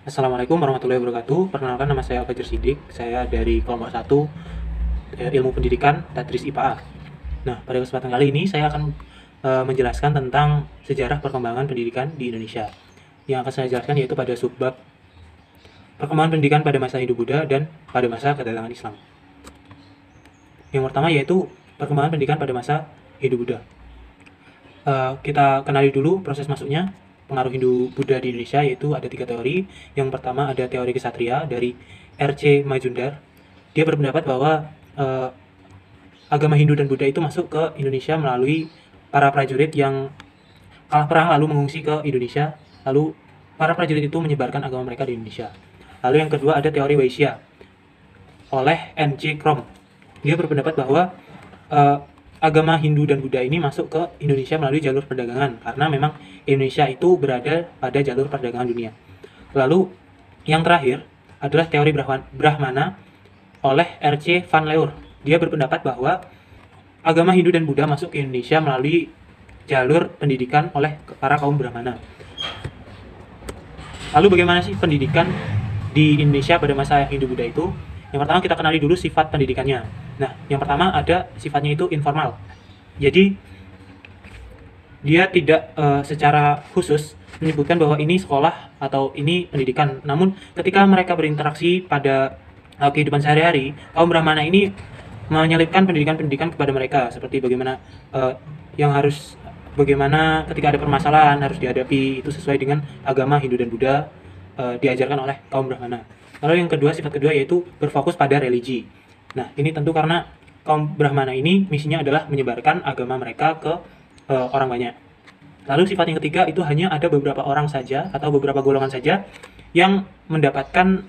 Assalamualaikum warahmatullahi wabarakatuh. Perkenalkan, nama saya Fajar Sidik. Saya dari kelompok 1 Ilmu Pendidikan Tadris IPA. Nah, pada kesempatan kali ini saya akan menjelaskan tentang sejarah perkembangan pendidikan di Indonesia. Yang akan saya jelaskan yaitu pada subbab perkembangan pendidikan pada masa Hindu Buddha dan pada masa kedatangan Islam. Yang pertama yaitu perkembangan pendidikan pada masa Hindu Buddha. Kita kenali dulu proses masuknya pengaruh Hindu Buddha di Indonesia, yaitu ada 3 teori. Yang pertama ada teori kesatria dari R.C. Majumdar. Dia berpendapat bahwa agama Hindu dan Buddha itu masuk ke Indonesia melalui para prajurit yang kalah perang lalu mengungsi ke Indonesia, lalu para prajurit itu menyebarkan agama mereka di Indonesia. Lalu yang kedua ada teori Waisya oleh N.J. Krom. Dia berpendapat bahwa agama Hindu dan Buddha ini masuk ke Indonesia melalui jalur perdagangan, karena memang Indonesia itu berada pada jalur perdagangan dunia. Lalu yang terakhir adalah teori Brahmana oleh R.C. Van Leur. Dia berpendapat bahwa agama Hindu dan Buddha masuk ke Indonesia melalui jalur pendidikan oleh para kaum Brahmana. Lalu bagaimana sih pendidikan di Indonesia pada masa Hindu Buddha itu? Yang pertama kita kenali dulu sifat pendidikannya. Nah, yang pertama ada sifatnya itu informal. Jadi dia tidak secara khusus menyebutkan bahwa ini sekolah atau ini pendidikan. Namun ketika mereka berinteraksi pada kehidupan sehari-hari, kaum Brahmana ini menyelipkan pendidikan-pendidikan kepada mereka, seperti bagaimana bagaimana ketika ada permasalahan harus dihadapi, itu sesuai dengan agama Hindu dan Buddha diajarkan oleh kaum Brahmana. Lalu yang kedua, sifat kedua yaitu berfokus pada religi. Nah, ini tentu karena kaum Brahmana ini misinya adalah menyebarkan agama mereka ke orang banyak. Lalu sifat yang ketiga itu hanya ada beberapa orang saja atau beberapa golongan saja yang mendapatkan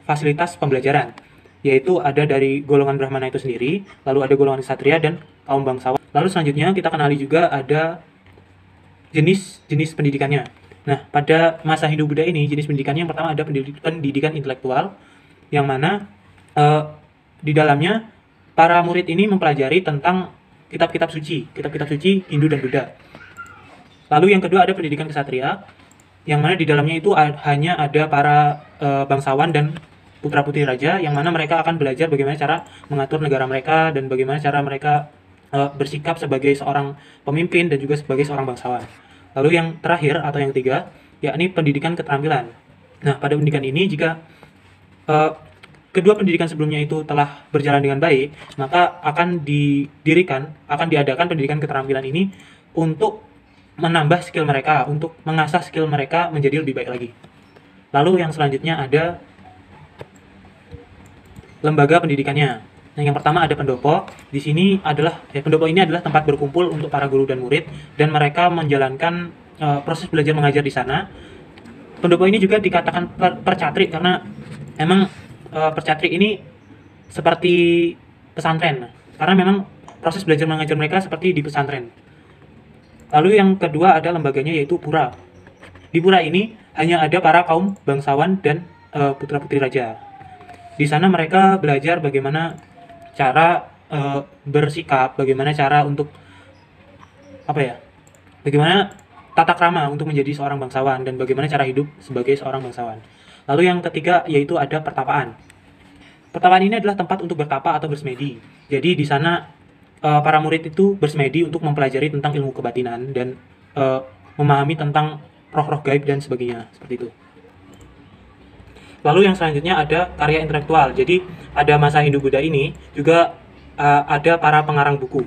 fasilitas pembelajaran, yaitu ada dari golongan Brahmana itu sendiri, lalu ada golongan Ksatria dan kaum bangsawan. Lalu selanjutnya kita kenali juga ada jenis-jenis pendidikannya. Nah, pada masa Hindu Buddha ini jenis pendidikannya yang pertama ada pendidikan intelektual, yang mana di dalamnya para murid ini mempelajari tentang kitab-kitab suci Hindu dan Buddha. Lalu yang kedua ada pendidikan Ksatria, yang mana di dalamnya itu hanya ada para bangsawan dan putra-putri raja, yang mana mereka akan belajar bagaimana cara mengatur negara mereka dan bagaimana cara mereka bersikap sebagai seorang pemimpin dan juga sebagai seorang bangsawan. Lalu yang terakhir atau yang ketiga, yakni pendidikan keterampilan. Nah, pada pendidikan ini jika kedua pendidikan sebelumnya itu telah berjalan dengan baik, maka akan diadakan pendidikan keterampilan ini untuk menambah skill mereka, untuk mengasah skill mereka menjadi lebih baik lagi. Lalu yang selanjutnya ada lembaga pendidikannya. Nah, yang pertama ada pendopo. Di sini pendopo ini adalah tempat berkumpul untuk para guru dan murid, dan mereka menjalankan proses belajar mengajar di sana. Pendopo ini juga dikatakan percatrik karena memang percatrik ini seperti pesantren, karena memang proses belajar mengajar mereka seperti di pesantren. Lalu yang kedua ada lembaganya yaitu pura. Di pura ini hanya ada para kaum bangsawan dan putra-putri raja. Di sana mereka belajar bagaimana cara bersikap, bagaimana cara untuk bagaimana tata krama untuk menjadi seorang bangsawan dan bagaimana cara hidup sebagai seorang bangsawan. Lalu yang ketiga yaitu ada pertapaan. Pertapaan ini adalah tempat untuk bertapa atau bersemedi. Jadi di sana para murid itu bersemedi untuk mempelajari tentang ilmu kebatinan dan memahami tentang roh-roh gaib dan sebagainya, seperti itu. Lalu yang selanjutnya ada karya intelektual. Jadi pada masa Hindu Buddha ini juga ada para pengarang buku.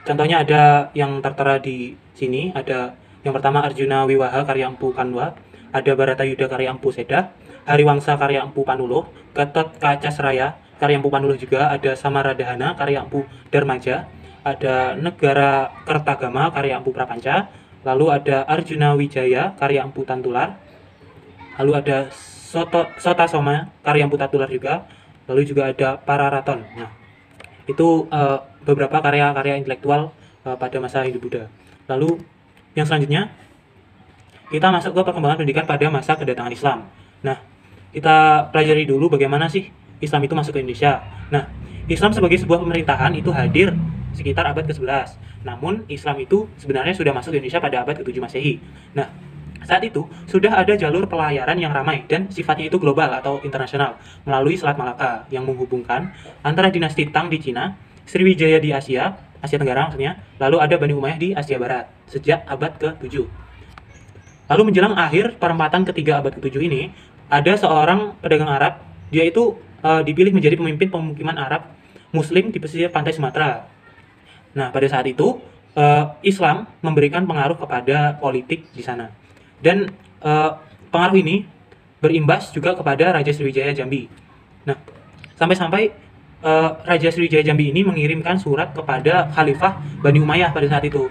Contohnya ada yang tertera di sini, ada yang pertama Arjuna Wiwaha karya Empu Kanwa, ada Baratayuda karya Empu Sedah, Hariwangsa karya Empu Panuloh, Gatot Kaca Seraya karya Empu Panuloh juga, ada Samaradahana karya Empu Darmaja, ada Negara Kertagama karya Empu Prapanca, lalu ada Arjuna Wijaya karya Empu Tantular, lalu ada Sota Soma karya Empu Tantular juga, lalu juga ada Pararaton. Nah, itu beberapa karya-karya intelektual pada masa Hindu Buddha. Lalu yang selanjutnya kita masuk ke perkembangan pendidikan pada masa kedatangan Islam. Nah, kita pelajari dulu bagaimana sih Islam itu masuk ke Indonesia. Nah, Islam sebagai sebuah pemerintahan itu hadir sekitar abad ke-11. Namun Islam itu sebenarnya sudah masuk ke Indonesia pada abad ke-7 Masehi. Nah, Saat itu, sudah ada jalur pelayaran yang ramai dan sifatnya itu global atau internasional melalui Selat Malaka yang menghubungkan antara dinasti Tang di Cina, Sriwijaya di Asia, Asia Tenggara maksudnya, lalu ada Bani Umayyah di Asia Barat sejak abad ke-7. Lalu menjelang akhir perempatan ketiga abad ke-7 ini, ada seorang pedagang Arab, dia itu dipilih menjadi pemimpin pemukiman Arab Muslim di pesisir pantai Sumatera. Nah, pada saat itu Islam memberikan pengaruh kepada politik di sana. Dan pengaruh ini berimbas juga kepada Raja Sriwijaya Jambi. Nah, sampai-sampai Raja Sriwijaya Jambi ini mengirimkan surat kepada Khalifah Bani Umayyah pada saat itu.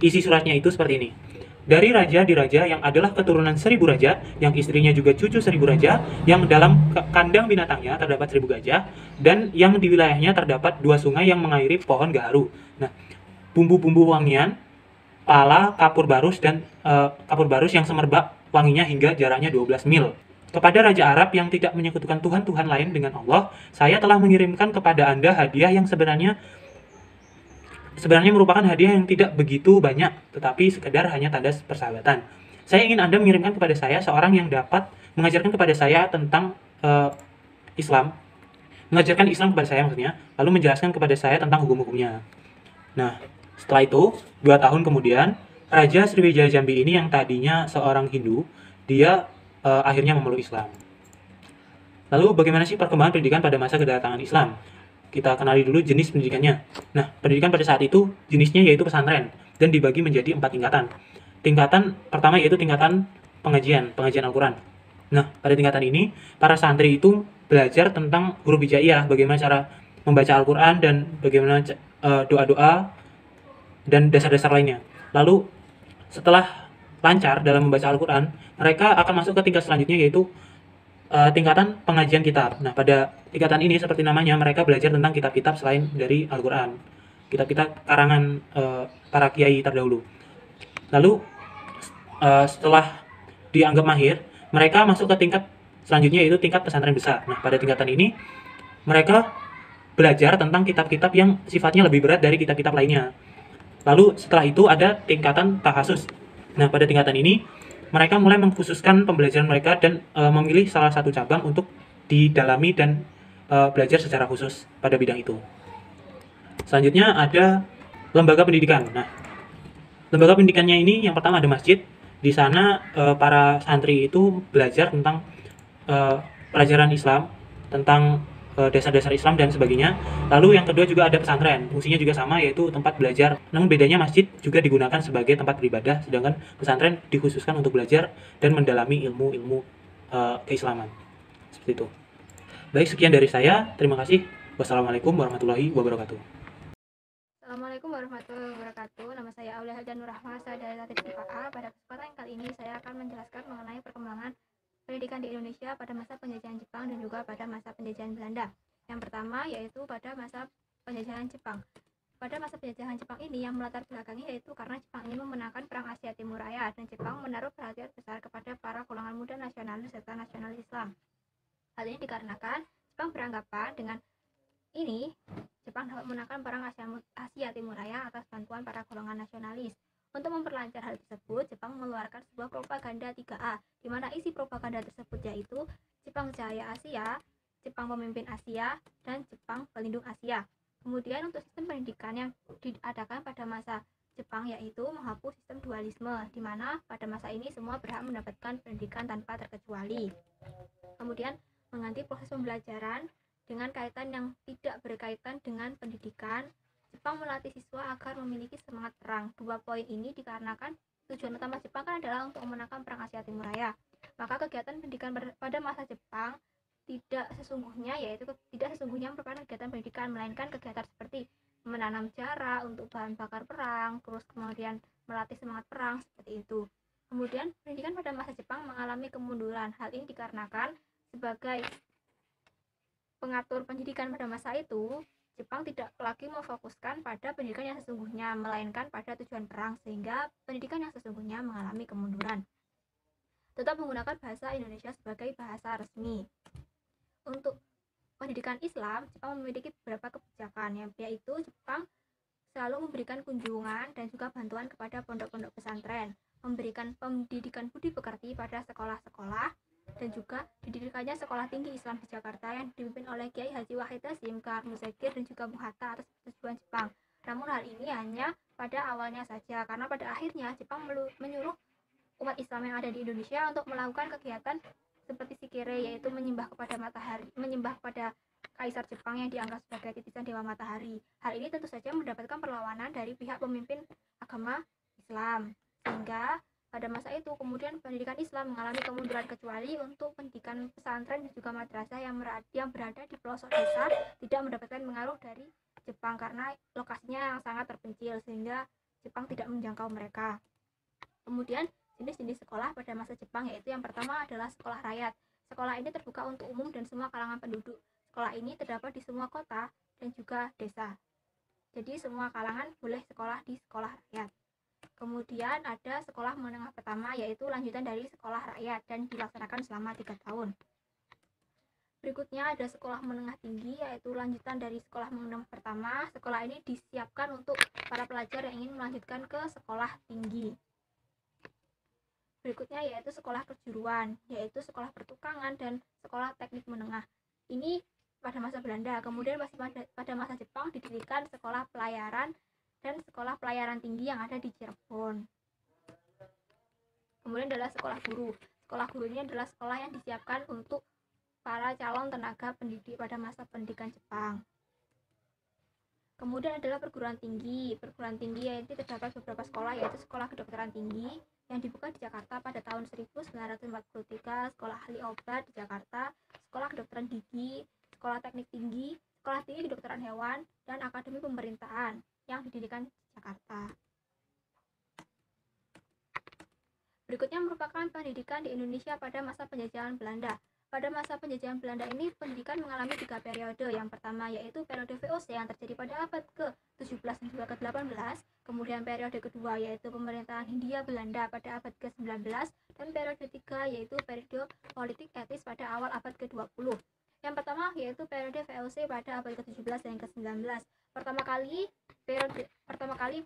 Isi suratnya itu seperti ini. Dari raja di raja yang adalah keturunan 1000 raja, yang istrinya juga cucu 1000 raja, yang dalam kandang binatangnya terdapat 1000 gajah, dan yang di wilayahnya terdapat 2 sungai yang mengairi pohon gaharu. Nah, bumbu-bumbu wangian, pala, kapur barus, dan kapur barus yang semerbak wanginya hingga jaraknya 12 mil. Kepada Raja Arab yang tidak menyekutukan Tuhan-Tuhan lain dengan Allah, saya telah mengirimkan kepada Anda hadiah yang sebenarnya merupakan hadiah yang tidak begitu banyak, tetapi sekedar hanya tanda persahabatan. Saya ingin Anda mengirimkan kepada saya seorang yang dapat mengajarkan kepada saya tentang Islam, mengajarkan Islam kepada saya maksudnya, lalu menjelaskan kepada saya tentang hukum-hukumnya. Nah, setelah itu, 2 tahun kemudian, Raja Sriwijaya Jambi ini yang tadinya seorang Hindu, dia akhirnya memeluk Islam. Lalu bagaimana sih perkembangan pendidikan pada masa kedatangan Islam? Kita kenali dulu jenis pendidikannya. Nah, pendidikan pada saat itu jenisnya yaitu pesantren dan dibagi menjadi 4 tingkatan. Tingkatan pertama yaitu tingkatan pengajian Al-Quran. Nah, pada tingkatan ini, para santri itu belajar tentang huruf hijaiyah, bagaimana cara membaca Al-Quran dan bagaimana doa-doa dan dasar-dasar lainnya. Lalu, setelah lancar dalam membaca Al-Quran, mereka akan masuk ke tingkat selanjutnya yaitu tingkatan pengajian kitab. Nah, pada tingkatan ini seperti namanya, mereka belajar tentang kitab-kitab selain dari Al-Quran, kitab-kitab karangan para kiai terdahulu. Lalu setelah dianggap mahir, mereka masuk ke tingkat selanjutnya yaitu tingkat pesantren besar. Nah, pada tingkatan ini mereka belajar tentang kitab-kitab yang sifatnya lebih berat dari kitab-kitab lainnya. Lalu setelah itu ada tingkatan tahasus. Nah, pada tingkatan ini mereka mulai mengkhususkan pembelajaran mereka dan memilih salah satu cabang untuk didalami dan belajar secara khusus pada bidang itu. Selanjutnya ada lembaga pendidikan. Nah, lembaga pendidikannya ini yang pertama ada masjid. Di sana para santri itu belajar tentang pelajaran Islam, tentang dasar-dasar Islam dan sebagainya. Lalu yang kedua juga ada pesantren, fungsinya juga sama yaitu tempat belajar. Namun bedanya masjid juga digunakan sebagai tempat beribadah, sedangkan pesantren dikhususkan untuk belajar dan mendalami ilmu-ilmu keislaman. Seperti itu. Baik, sekian dari saya. Terima kasih. Wassalamualaikum warahmatullahi wabarakatuh. Assalamualaikum warahmatullahi wabarakatuh. Nama saya Aulia Hajanur Rahma, saya dari Tatis IPA. Pada kesempatan kali ini saya akan menjelaskan mengenai perkembangan pendidikan di Indonesia pada masa penjajahan Jepang dan juga pada masa penjajahan Belanda. Yang pertama yaitu pada masa penjajahan Jepang. Pada masa penjajahan Jepang ini yang melatar belakangi yaitu karena Jepang ini memenangkan Perang Asia Timur Raya dan Jepang menaruh perhatian besar kepada para golongan muda nasionalis serta nasionalis Islam. Hal ini dikarenakan Jepang beranggapan dengan ini Jepang dapat memenangkan Perang Asia Timur Raya atas bantuan para golongan nasionalis. Untuk memperlancar hal tersebut, Jepang mengeluarkan sebuah propaganda 3A, di mana isi propaganda tersebut yaitu Jepang Jaya Asia, Jepang Pemimpin Asia, dan Jepang Pelindung Asia. Kemudian untuk sistem pendidikan yang diadakan pada masa Jepang yaitu menghapus sistem dualisme, di mana pada masa ini semua berhak mendapatkan pendidikan tanpa terkecuali. Kemudian mengganti proses pembelajaran dengan kaitan yang tidak berkaitan dengan pendidikan. Jepang melatih siswa agar memiliki semangat perang. 2 poin ini dikarenakan tujuan utama Jepang kan adalah untuk memenangkan Perang Asia Timur Raya. Maka kegiatan pendidikan pada masa Jepang tidak sesungguhnya merupakan kegiatan pendidikan, melainkan kegiatan seperti menanam jarak untuk bahan bakar perang, terus kemudian melatih semangat perang seperti itu. Kemudian pendidikan pada masa Jepang mengalami kemunduran. Hal ini dikarenakan sebagai pengatur pendidikan pada masa itu, Jepang tidak lagi memfokuskan pada pendidikan yang sesungguhnya, melainkan pada tujuan perang, sehingga pendidikan yang sesungguhnya mengalami kemunduran. Tetap menggunakan bahasa Indonesia sebagai bahasa resmi. Untuk pendidikan Islam, Jepang memiliki beberapa kebijakan, yaitu Jepang selalu memberikan kunjungan dan juga bantuan kepada pondok-pondok pesantren. memberikan pendidikan budi pekerti pada sekolah-sekolah, dan juga didirikannya Sekolah Tinggi Islam di Jakarta yang dipimpin oleh Kiai Haji Wahid Hasyim, K. Muzakir, dan juga Bung Hatta atas persetujuan Jepang. Namun hal ini hanya pada awalnya saja, karena pada akhirnya Jepang menyuruh umat Islam yang ada di Indonesia untuk melakukan kegiatan seperti sikire, yaitu menyembah kepada matahari, menyembah kepada Kaisar Jepang yang dianggap sebagai titisan Dewa Matahari. Hal ini tentu saja mendapatkan perlawanan dari pihak pemimpin agama Islam, sehingga pada masa itu kemudian pendidikan Islam mengalami kemunduran, kecuali untuk pendidikan pesantren dan juga madrasah yang berada di pelosok desa tidak mendapatkan pengaruh dari Jepang karena lokasinya yang sangat terpencil sehingga Jepang tidak menjangkau mereka. Kemudian jenis-jenis sekolah pada masa Jepang, yaitu yang pertama adalah sekolah rakyat. Sekolah ini terbuka untuk umum dan semua kalangan penduduk. Sekolah ini terdapat di semua kota dan juga desa. Jadi semua kalangan boleh sekolah di sekolah rakyat. Kemudian ada sekolah menengah pertama, yaitu lanjutan dari sekolah rakyat dan dilaksanakan selama 3 tahun. Berikutnya ada sekolah menengah tinggi, yaitu lanjutan dari sekolah menengah pertama. Sekolah ini disiapkan untuk para pelajar yang ingin melanjutkan ke sekolah tinggi. Berikutnya yaitu sekolah kejuruan, yaitu sekolah pertukangan dan sekolah teknik menengah. Ini pada masa Belanda. Kemudian masih pada masa Jepang didirikan sekolah pelayaran dan sekolah pelayaran tinggi yang ada di Cirebon. Kemudian adalah sekolah guru. Sekolah guru ini adalah sekolah yang disiapkan untuk para calon tenaga pendidik pada masa pendidikan Jepang. Kemudian adalah perguruan tinggi. Perguruan tinggi yaitu terdapat beberapa sekolah, yaitu sekolah kedokteran tinggi yang dibuka di Jakarta pada tahun 1943, sekolah ahli obat di Jakarta, sekolah kedokteran gigi, sekolah teknik tinggi, sekolah tinggi kedokteran hewan, dan akademi pemerintahan yang didirikan di Jakarta. Berikutnya merupakan pendidikan di Indonesia pada masa penjajahan Belanda. Pada masa penjajahan Belanda ini, pendidikan mengalami 3 periode. Yang pertama yaitu periode VOC yang terjadi pada abad ke-17 dan juga ke-18. Kemudian periode kedua yaitu pemerintahan Hindia Belanda pada abad ke-19. Dan periode ketiga yaitu periode politik etis pada awal abad ke-20. Yang pertama yaitu periode VOC pada abad ke-17 dan ke-19. Pertama kali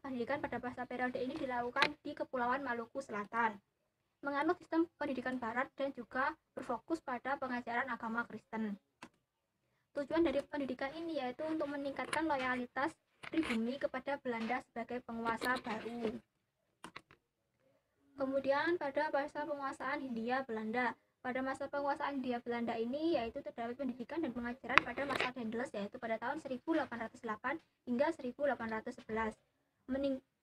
pendidikan pada masa periode ini dilakukan di Kepulauan Maluku Selatan, menganut sistem pendidikan barat dan juga berfokus pada pengajaran agama Kristen. Tujuan dari pendidikan ini yaitu untuk meningkatkan loyalitas pribumi kepada Belanda sebagai penguasa baru. Kemudian pada masa penguasaan Hindia Belanda. Pada masa penguasaan Hindia Belanda ini yaitu terdapat pendidikan dan pengajaran pada masa Daendels, yaitu pada tahun 1808 hingga 1811.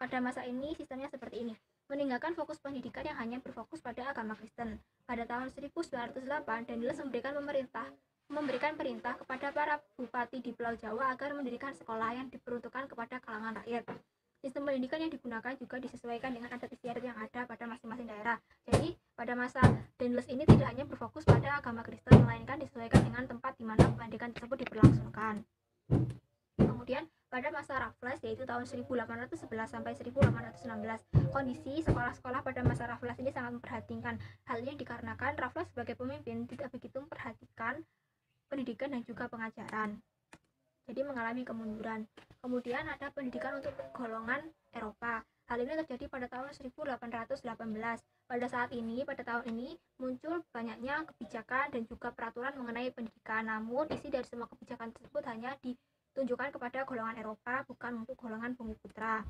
Pada masa ini sistemnya seperti ini. Meninggalkan fokus pendidikan yang hanya berfokus pada agama Kristen. Pada tahun 1908, Daendels memberikan perintah kepada para bupati di Pulau Jawa agar mendirikan sekolah yang diperuntukkan kepada kalangan rakyat. Sistem pendidikan yang digunakan juga disesuaikan dengan adat istiadat yang ada pada masing-masing daerah. Jadi, pada masa Daendels ini tidak hanya berfokus pada agama Kristen, melainkan disesuaikan dengan tempat di mana pendidikan tersebut diberlangsungkan. Kemudian, pada masa Raffles, yaitu tahun 1811 sampai 1816, kondisi sekolah-sekolah pada masa Raffles ini sangat memperhatikan. Hal ini dikarenakan Raffles sebagai pemimpin tidak begitu memperhatikan pendidikan dan juga pengajaran, jadi mengalami kemunduran. Kemudian ada pendidikan untuk golongan Eropa. Hal ini terjadi pada tahun 1818. Pada tahun ini muncul banyaknya kebijakan dan juga peraturan mengenai pendidikan. Namun isi dari semua kebijakan tersebut hanya ditunjukkan kepada golongan Eropa, bukan untuk golongan Bumi Putra.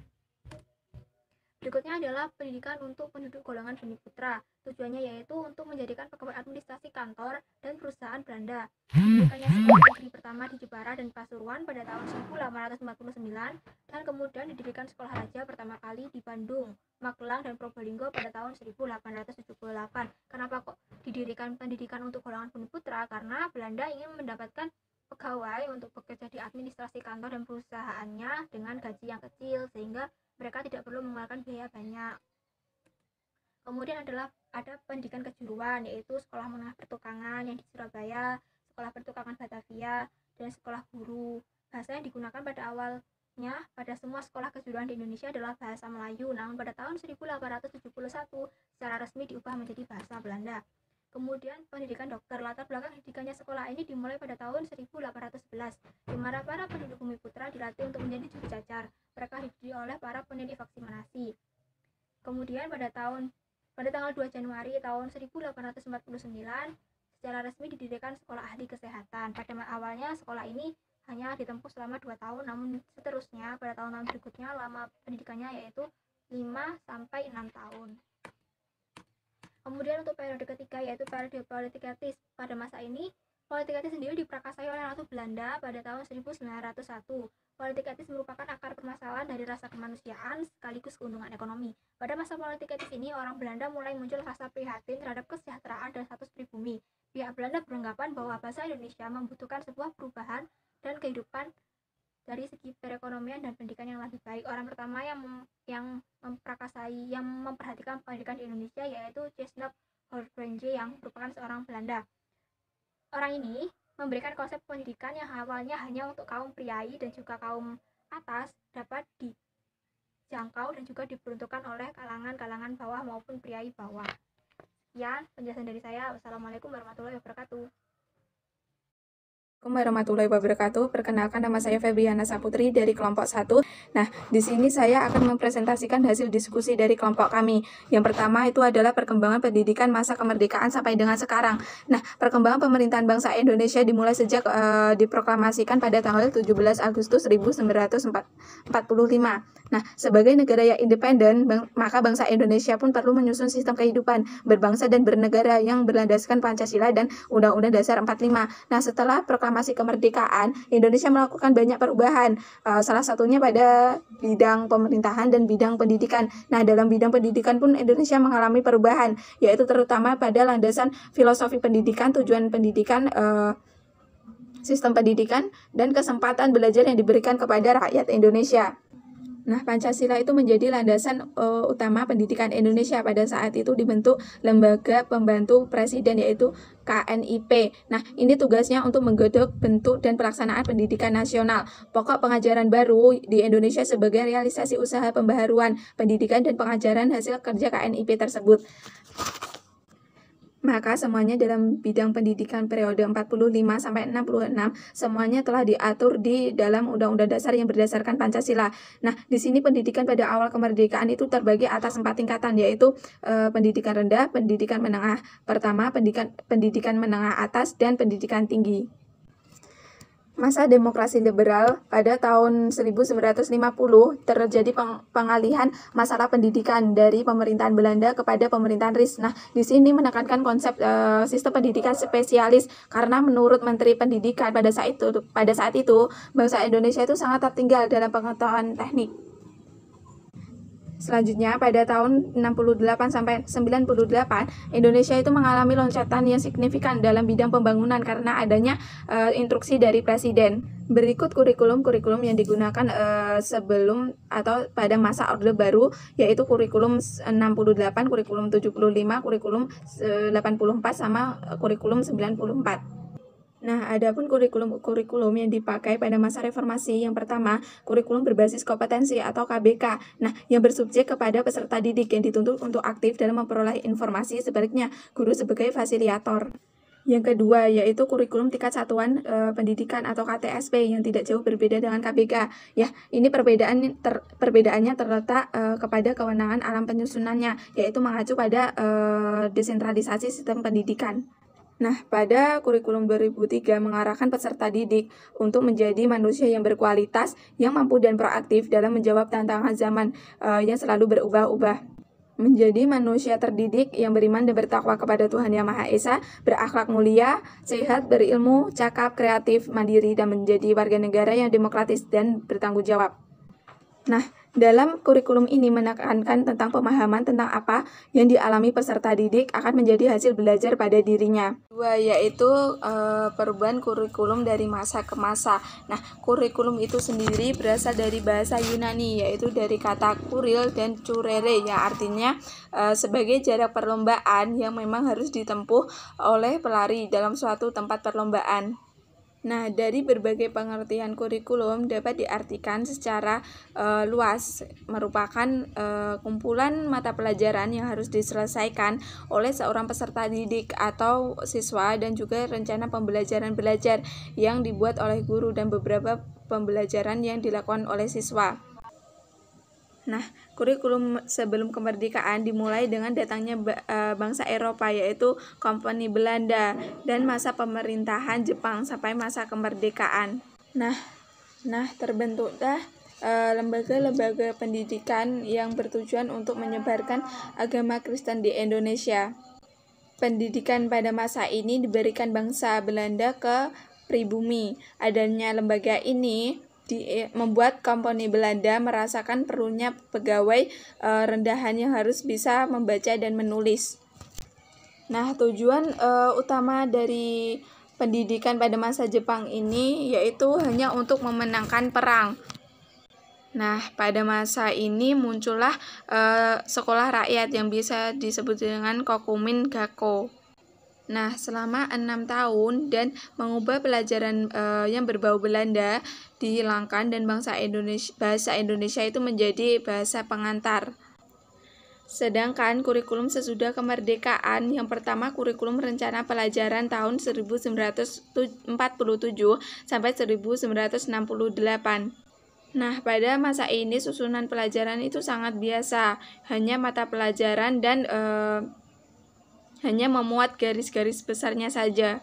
Berikutnya adalah pendidikan untuk penduduk golongan Bumi Putra. Tujuannya yaitu untuk menjadikan pegawai administrasi kantor dan perusahaan Belanda. Didirikannya sekolah negeri pertama di Jepara dan Pasuruan pada tahun 1849, dan kemudian didirikan sekolah raja pertama kali di Bandung, Magelang, dan Probolinggo pada tahun 1878. Kenapa kok didirikan pendidikan untuk golongan Bumi Putra? Karena Belanda ingin mendapatkan pegawai untuk bekerja di administrasi kantor dan perusahaannya dengan gaji yang kecil, sehingga mereka tidak perlu mengeluarkan biaya banyak. Kemudian ada pendidikan kejuruan, yaitu sekolah menengah pertukangan yang di Surabaya, sekolah pertukangan Batavia, dan sekolah guru. Bahasa yang digunakan pada awalnya pada semua sekolah kejuruan di Indonesia adalah bahasa Melayu, namun pada tahun 1871 secara resmi diubah menjadi bahasa Belanda. Kemudian pendidikan dokter. Latar belakang didikannya sekolah ini dimulai pada tahun 1811, di mana para penduduk Bumi Putra dilatih untuk menjadi juru cacar. Mereka dididik oleh para pendidik vaksinasi. Kemudian pada tanggal 2 Januari tahun 1849 secara resmi didirikan Sekolah Ahli Kesehatan. Pada awalnya sekolah ini hanya ditempuh selama 2 tahun, namun seterusnya pada tahun-tahun berikutnya lama pendidikannya yaitu 5 sampai 6 tahun. Kemudian untuk periode ketiga yaitu periode politik etis. Pada masa ini politik etis sendiri diprakasai oleh Ratu Belanda pada tahun 1901. Politik etis merupakan akar permasalahan dari rasa kemanusiaan sekaligus keuntungan ekonomi. Pada masa politik etis ini, orang Belanda mulai muncul rasa prihatin terhadap kesejahteraan dan status pribumi. Pihak Belanda beranggapan bahwa bangsa Indonesia membutuhkan sebuah perubahan dan kehidupan dari segi perekonomian dan pendidikan yang lebih baik. Orang pertama yang memperhatikan pendidikan di Indonesia yaitu Cesnap Hoortbranje yang merupakan seorang Belanda. Orang ini memberikan konsep pendidikan yang awalnya hanya untuk kaum priai dan juga kaum atas dapat dijangkau dan juga diperuntukkan oleh kalangan bawah maupun priai bawah. Sekian penjelasan dari saya. Wassalamualaikum warahmatullahi wabarakatuh. Assalamualaikum warahmatullahi wabarakatuh. Perkenalkan, nama saya Febriana Saputri dari kelompok 1. Nah, di sini saya akan mempresentasikan hasil diskusi dari kelompok kami. Yang pertama itu adalah perkembangan pendidikan masa kemerdekaan sampai dengan sekarang. Nah, perkembangan pemerintahan bangsa Indonesia dimulai sejak diproklamasikan pada tanggal 17 Agustus 1945. Nah, sebagai negara yang independen, maka bangsa Indonesia pun perlu menyusun sistem kehidupan berbangsa dan bernegara yang berlandaskan Pancasila dan Undang-Undang Dasar 45. Nah, setelah proklamasi kemerdekaan, Indonesia melakukan banyak perubahan, salah satunya pada bidang pemerintahan dan bidang pendidikan. Nah, dalam bidang pendidikan pun Indonesia mengalami perubahan, yaitu terutama pada landasan filosofi pendidikan, tujuan pendidikan, sistem pendidikan, dan kesempatan belajar yang diberikan kepada rakyat Indonesia. Nah, Pancasila itu menjadi landasan utama pendidikan Indonesia. Pada saat itu dibentuk lembaga pembantu presiden yaitu KNIP. Nah, ini tugasnya untuk menggodok bentuk dan pelaksanaan pendidikan nasional. Pokok pengajaran baru di Indonesia sebagai realisasi usaha pembaharuan pendidikan dan pengajaran hasil kerja KNIP tersebut. Maka semuanya dalam bidang pendidikan periode 45 sampai 66 semuanya telah diatur di dalam Undang-Undang Dasar yang berdasarkan Pancasila. Nah, di sini pendidikan pada awal kemerdekaan itu terbagi atas 4 tingkatan, yaitu pendidikan rendah, pendidikan menengah pertama, pendidikan menengah atas, dan pendidikan tinggi. Masa demokrasi liberal pada tahun 1950 terjadi pengalihan masalah pendidikan dari pemerintahan Belanda kepada pemerintahan RIS. Nah, di sini menekankan konsep sistem pendidikan spesialis karena menurut Menteri Pendidikan pada saat itu bangsa Indonesia itu sangat tertinggal dalam pengetahuan teknik. Selanjutnya, pada tahun 68 sampai 98, Indonesia itu mengalami loncatan yang signifikan dalam bidang pembangunan karena adanya instruksi dari Presiden. Berikut kurikulum yang digunakan sebelum atau pada masa Orde Baru, yaitu kurikulum 68, kurikulum 75, kurikulum 84, sama kurikulum 94. Nah, adapun kurikulum yang dipakai pada masa reformasi, yang pertama, kurikulum berbasis kompetensi atau KBK. Nah, yang bersubjek kepada peserta didik yang dituntut untuk aktif dalam memperoleh informasi, sebaliknya guru sebagai fasiliator. Yang kedua, yaitu kurikulum tingkat satuan pendidikan atau KTSP yang tidak jauh berbeda dengan KBK. Ya, ini perbedaannya terletak kepada kewenangan alam penyusunannya, yaitu mengacu pada desentralisasi sistem pendidikan. Nah, pada kurikulum 2003 mengarahkan peserta didik untuk menjadi manusia yang berkualitas, yang mampu dan proaktif dalam menjawab tantangan zaman yang selalu berubah-ubah. Menjadi manusia terdidik yang beriman dan bertakwa kepada Tuhan Yang Maha Esa, berakhlak mulia, sehat, berilmu, cakap, kreatif, mandiri, dan menjadi warga negara yang demokratis dan bertanggung jawab. Nah, dalam kurikulum ini menekankan tentang pemahaman tentang apa yang dialami peserta didik akan menjadi hasil belajar pada dirinya. Dua, yaitu perubahan kurikulum dari masa ke masa. Nah, kurikulum itu sendiri berasal dari bahasa Yunani, yaitu dari kata kuril dan curere, yang artinya sebagai jarak perlombaan yang memang harus ditempuh oleh pelari dalam suatu tempat perlombaan. Nah, dari berbagai pengertian kurikulum dapat diartikan secara luas, merupakan kumpulan mata pelajaran yang harus diselesaikan oleh seorang peserta didik atau siswa, dan juga rencana pembelajaran belajar yang dibuat oleh guru dan beberapa pembelajaran yang dilakukan oleh siswa. Nah, kurikulum sebelum kemerdekaan dimulai dengan datangnya bangsa Eropa, yaitu Kompani Belanda, dan masa pemerintahan Jepang sampai masa kemerdekaan. Nah, terbentuklah lembaga-lembaga pendidikan yang bertujuan untuk menyebarkan agama Kristen di Indonesia. Pendidikan pada masa ini diberikan bangsa Belanda ke pribumi. Adanya lembaga ini membuat Kompani Belanda merasakan perlunya pegawai rendahan yang harus bisa membaca dan menulis. Nah, tujuan utama dari pendidikan pada masa Jepang ini yaitu hanya untuk memenangkan perang. Nah, pada masa ini muncullah sekolah rakyat yang bisa disebut dengan Kokumin Gakko. Nah, selama 6 tahun dan mengubah pelajaran yang berbau Belanda dihilangkan dan bahasa Indonesia itu menjadi bahasa pengantar. Sedangkan kurikulum sesudah kemerdekaan, yang pertama kurikulum rencana pelajaran tahun 1947 sampai 1968. Nah, pada masa ini susunan pelajaran itu sangat biasa, hanya mata pelajaran dan hanya memuat garis-garis besarnya saja.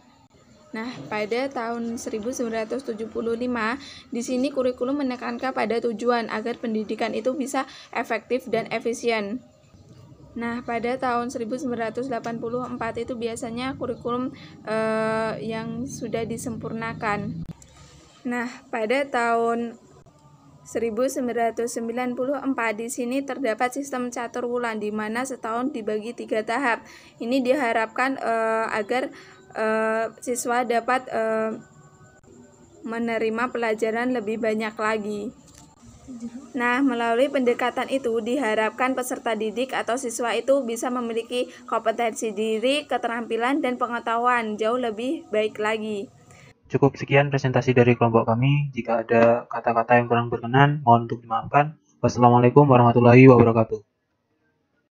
Nah, pada tahun 1975, di sini kurikulum menekankan pada tujuan agar pendidikan itu bisa efektif dan efisien. Nah, pada tahun 1984 itu biasanya kurikulum yang sudah disempurnakan. Nah, pada tahun 1994 di sini terdapat sistem catur wulan di mana setahun dibagi 3 tahap. Ini diharapkan agar siswa dapat menerima pelajaran lebih banyak lagi. Nah, melalui pendekatan itu diharapkan peserta didik atau siswa itu bisa memiliki kompetensi diri, keterampilan, dan pengetahuan jauh lebih baik lagi. Cukup sekian presentasi dari kelompok kami. Jika ada kata-kata yang kurang berkenan, mohon untuk dimaafkan. Wassalamualaikum warahmatullahi wabarakatuh.